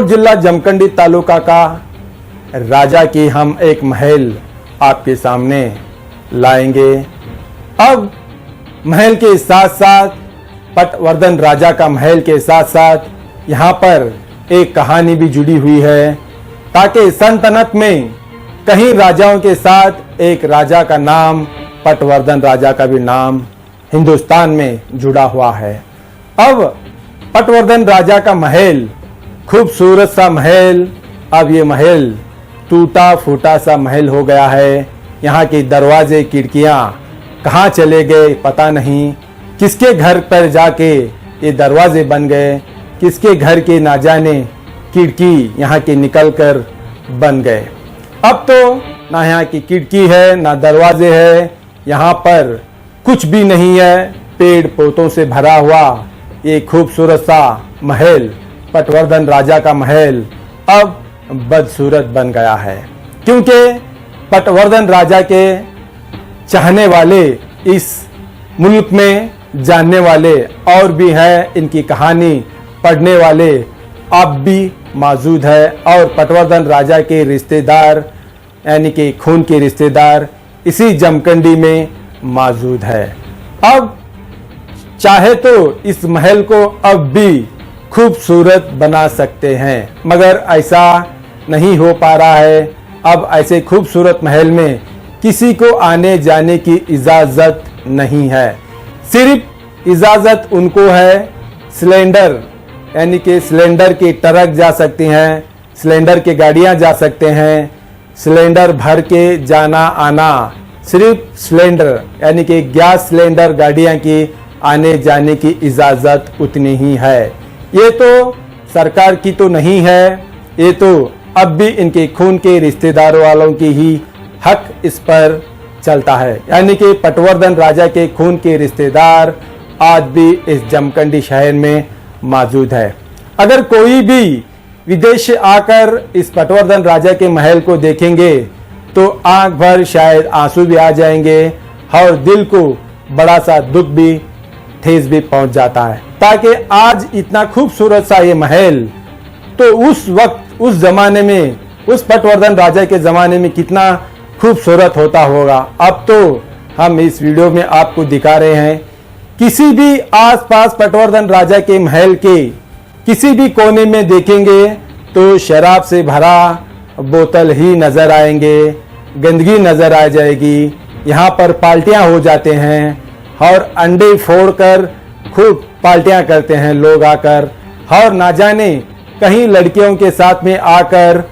जिला जमखंडी तालुका का राजा की हम एक महल आपके सामने लाएंगे। अब महल के साथ साथ पटवर्धन राजा का महल के साथ साथ यहाँ पर एक कहानी भी जुड़ी हुई है, ताकि सल्तनत में कहीं राजाओं के साथ एक राजा का नाम पटवर्धन राजा का भी नाम हिंदुस्तान में जुड़ा हुआ है। अब पटवर्धन राजा का महल खूबसूरत सा महल, अब ये महल टूटा फूटा सा महल हो गया है। यहाँ के दरवाजे खिड़कियाँ कहाँ चले गए पता नहीं, किसके घर पर जाके ये दरवाजे बन गए, किसके घर के ना जाने खिड़की यहाँ के निकल कर बन गए। अब तो ना यहाँ की खिड़की है ना दरवाजे है, यहाँ पर कुछ भी नहीं है, पेड़ पौधों से भरा हुआ ये खूबसूरत सा महल पटवर्धन राजा का महल अब बदसूरत बन गया है, क्योंकि पटवर्धन राजा के चाहने वाले इस मुल्क में जानने वाले और भी हैं, इनकी कहानी पढ़ने वाले अब भी मौजूद है। और पटवर्धन राजा के रिश्तेदार यानी कि खून के रिश्तेदार इसी जमखंडी में मौजूद है। अब चाहे तो इस महल को अब भी खूबसूरत बना सकते हैं, मगर ऐसा नहीं हो पा रहा है। अब ऐसे खूबसूरत महल में किसी को आने जाने की इजाज़त नहीं है, सिर्फ इजाज़त उनको है सिलेंडर यानी कि सिलेंडर की ट्रक जा सकती हैं, सिलेंडर की गाड़ियां जा सकते हैं, सिलेंडर भर के जाना आना, सिर्फ सिलेंडर यानी कि गैस सिलेंडर गाड़ियां की आने जाने की इजाज़त उतनी ही है। ये तो सरकार की तो नहीं है, ये तो अब भी इनके खून के रिश्तेदारों वालों की ही हक इस पर चलता है, यानी कि पटवर्धन राजा के खून के रिश्तेदार आज भी इस जमखंडी शहर में मौजूद है। अगर कोई भी विदेश से आकर इस पटवर्धन राजा के महल को देखेंगे तो आंख भर शायद आंसू भी आ जाएंगे और दिल को बड़ा सा दुख भी ठेस भी पहुंच जाता है, ताकि आज इतना खूबसूरत सा ये महल तो उस वक्त उस जमाने में उस पटवर्धन राजा के जमाने में कितना खूबसूरत होता होगा। अब तो हम इस वीडियो में आपको दिखा रहे हैं, किसी भी आसपास पटवर्धन राजा के महल के किसी भी कोने में देखेंगे तो शराब से भरा बोतल ही नजर आएंगे, गंदगी नजर आ जाएगी। यहाँ पर पार्टियां हो जाते हैं और अंडे फोड़कर खूब पार्टियां करते हैं लोग आकर, और ना जाने कहीं लड़कियों के साथ में आकर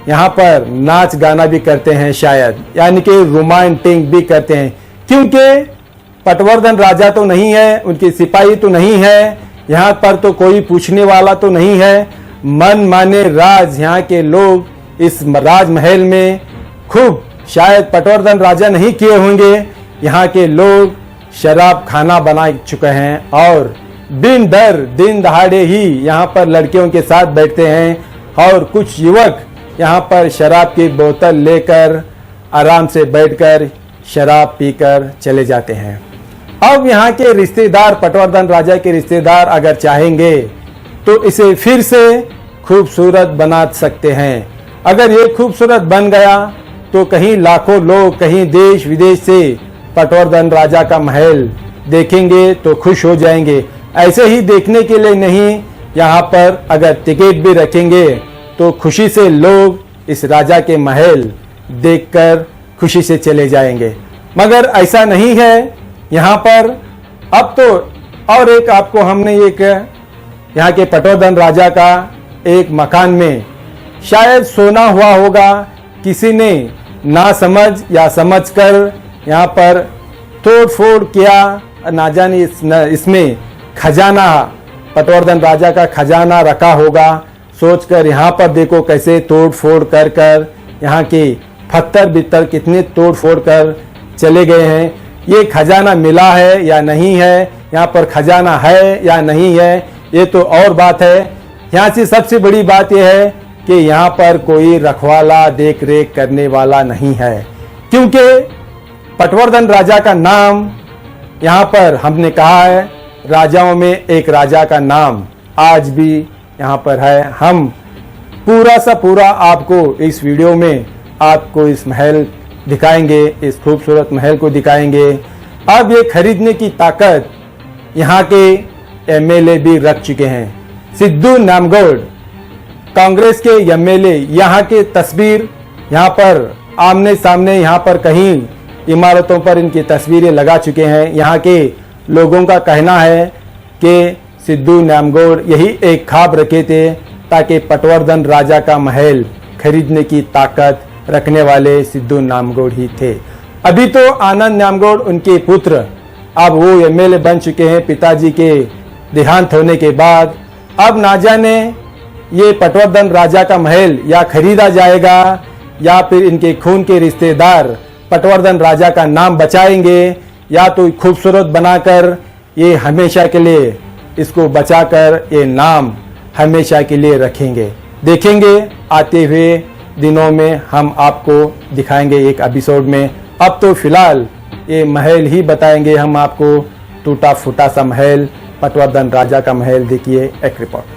यहाँ पर नाच गाना भी करते हैं शायद, यानी कि रोमांटिक भी करते हैं, क्योंकि पटवर्धन राजा तो नहीं है, उनके सिपाही तो नहीं है, यहाँ पर तो कोई पूछने वाला तो नहीं है। मन माने राज यहाँ के लोग इस राजमहल में खूब शायद पटवर्धन राजा नहीं किए होंगे, यहाँ के लोग शराब खाना बना चुके हैं और दिन दर दिन दहाड़े ही यहाँ पर लड़कियों के साथ बैठते हैं और कुछ युवक यहाँ पर शराब की बोतल लेकर आराम से बैठकर शराब पीकर चले जाते हैं। अब यहाँ के रिश्तेदार पटवर्धन राजा के रिश्तेदार अगर चाहेंगे तो इसे फिर से खूबसूरत बना सकते हैं। अगर ये खूबसूरत बन गया तो कहीं लाखों लोग कहीं देश विदेश से पटवर्धन राजा का महल देखेंगे तो खुश हो जाएंगे। ऐसे ही देखने के लिए नहीं, यहाँ पर अगर टिकट भी रखेंगे तो खुशी से लोग इस राजा के महल देखकर खुशी से चले जाएंगे, मगर ऐसा नहीं है यहाँ पर। अब तो और एक आपको हमने एक यहाँ के पटवर्धन राजा का एक मकान में शायद सोना हुआ होगा, किसी ने ना समझ या समझकर यहाँ पर तोड़ फोड़ किया, ना जाने इसमें खजाना पटवर्धन राजा का खजाना रखा होगा, सोचकर यहाँ पर देखो कैसे तोड़ फोड़ कर कर यहाँ के पत्थर बित्तर कितने तोड़ फोड़ कर चले गए हैं। ये खजाना मिला है या नहीं है, यहाँ पर खजाना है या नहीं है, ये तो और बात है। यहाँ से सबसे बड़ी बात यह है कि यहाँ पर कोई रखवाला देख रेख करने वाला नहीं है, क्योंकि पटवर्धन राजा का नाम यहाँ पर हमने कहा है, राजाओं में एक राजा का नाम आज भी यहाँ पर है। हम पूरा सा पूरा आपको इस वीडियो में आपको इस महल दिखाएंगे, इस खूबसूरत महल को दिखाएंगे। अब ये खरीदने की ताकत यहाँ के एमएलए भी रख चुके हैं। सिद्धू नामगौड़ कांग्रेस के एमएलए यहाँ के तस्वीर यहाँ पर आमने सामने यहाँ पर कहीं इमारतों पर इनकी तस्वीरें लगा चुके हैं। यहाँ के लोगों का कहना है कि सिद्धू नामगौड़ यही एक ख्वाब रखे थे ताकि पटवर्धन राजा का महल खरीदने की ताकत रखने वाले सिद्धू नामगौड़ ही थे। अभी तो आनंद नामगौड़ उनके पुत्र अब वो एमएलए बन चुके हैं। पिताजी के देहांत होने के बाद अब ना जाने ये पटवर्धन राजा का महल या खरीदा जाएगा या फिर इनके खून के रिश्तेदार पटवर्धन राजा का नाम बचाएंगे या तो खूबसूरत बनाकर ये हमेशा के लिए इसको बचाकर ये नाम हमेशा के लिए रखेंगे। देखेंगे आते हुए दिनों में हम आपको दिखाएंगे एक एपिसोड में। अब तो फिलहाल ये महल ही बताएंगे हम आपको, टूटा फूटा सा महल, पटवर्धन राजा का महल। देखिए एक रिपोर्ट।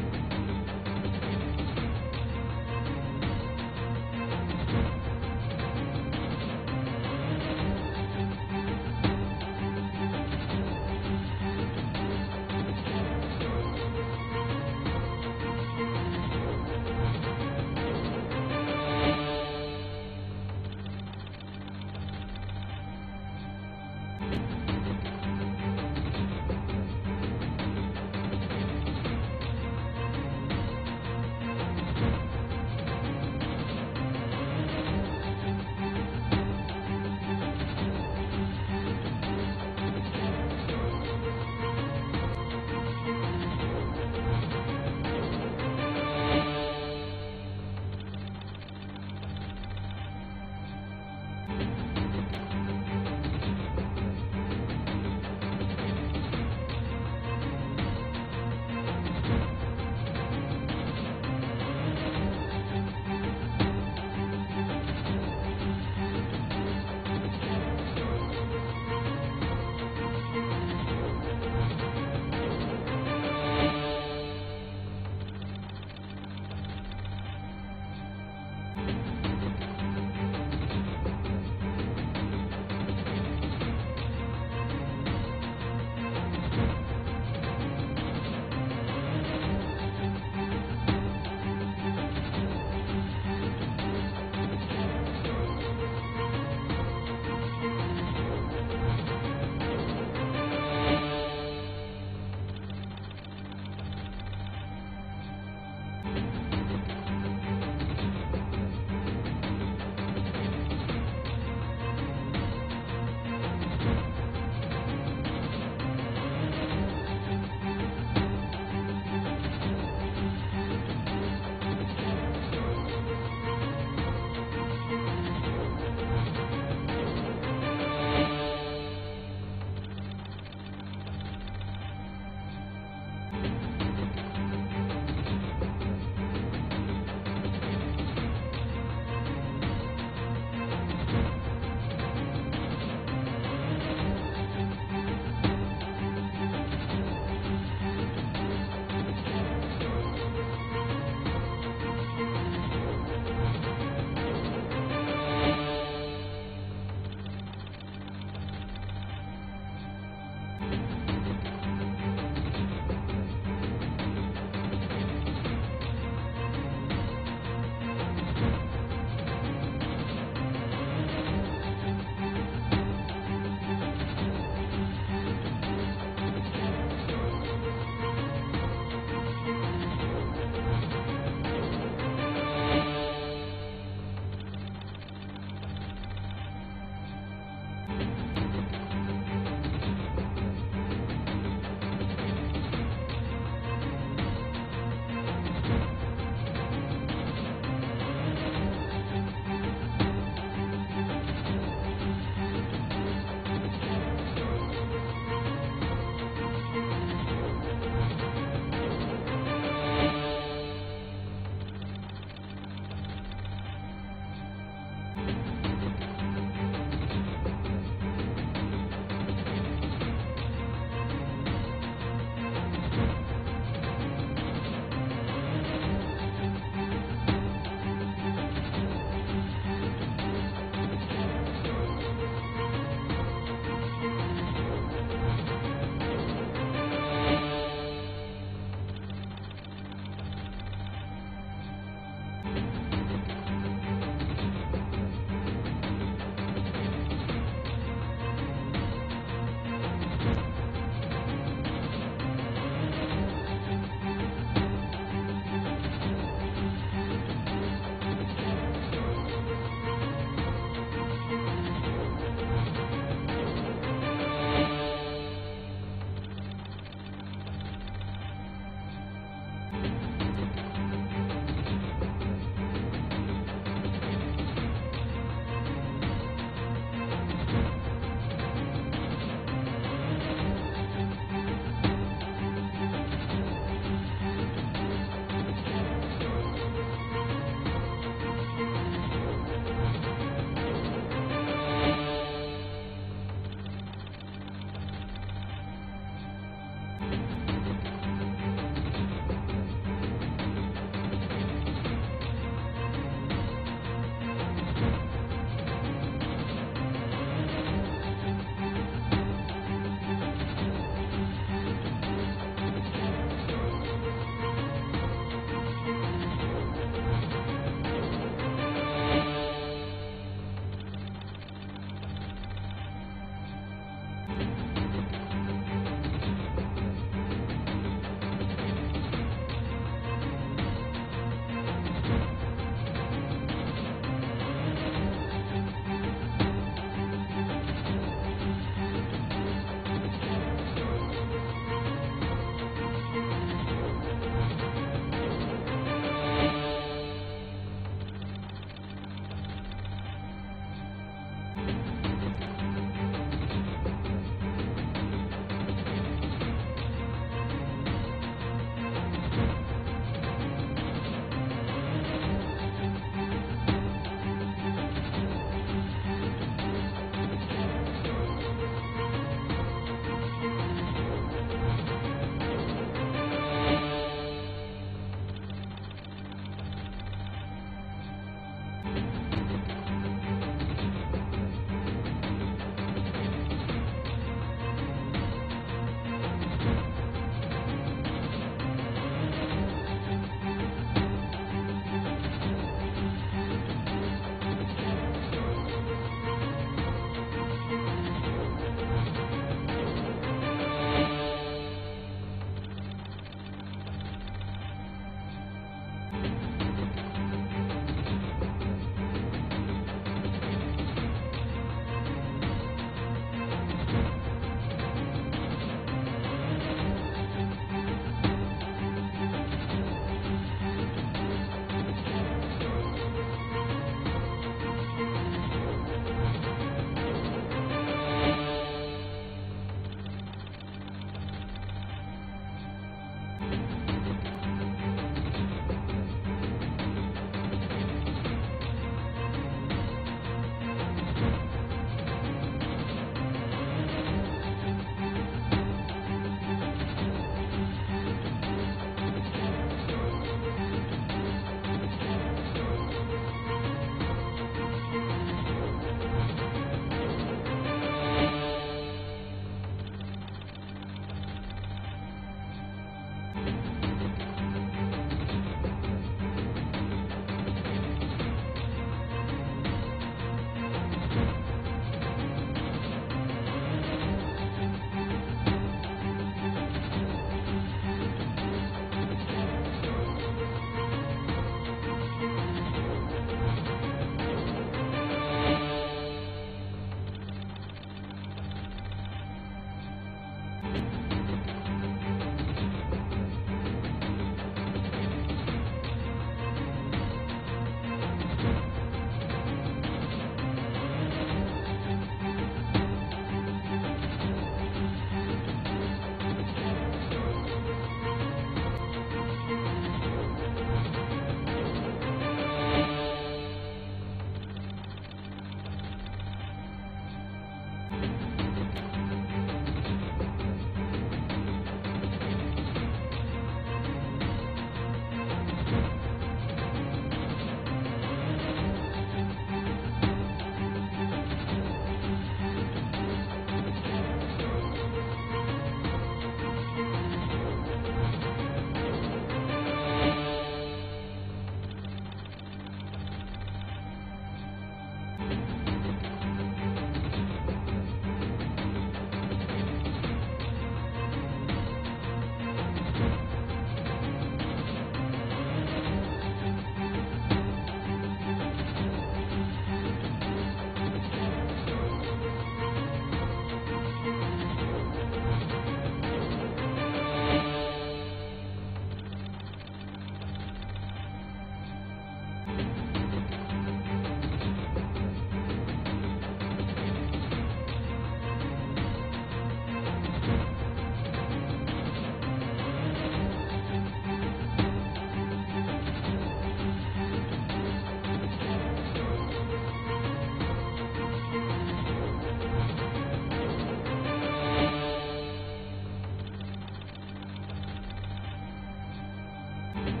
है।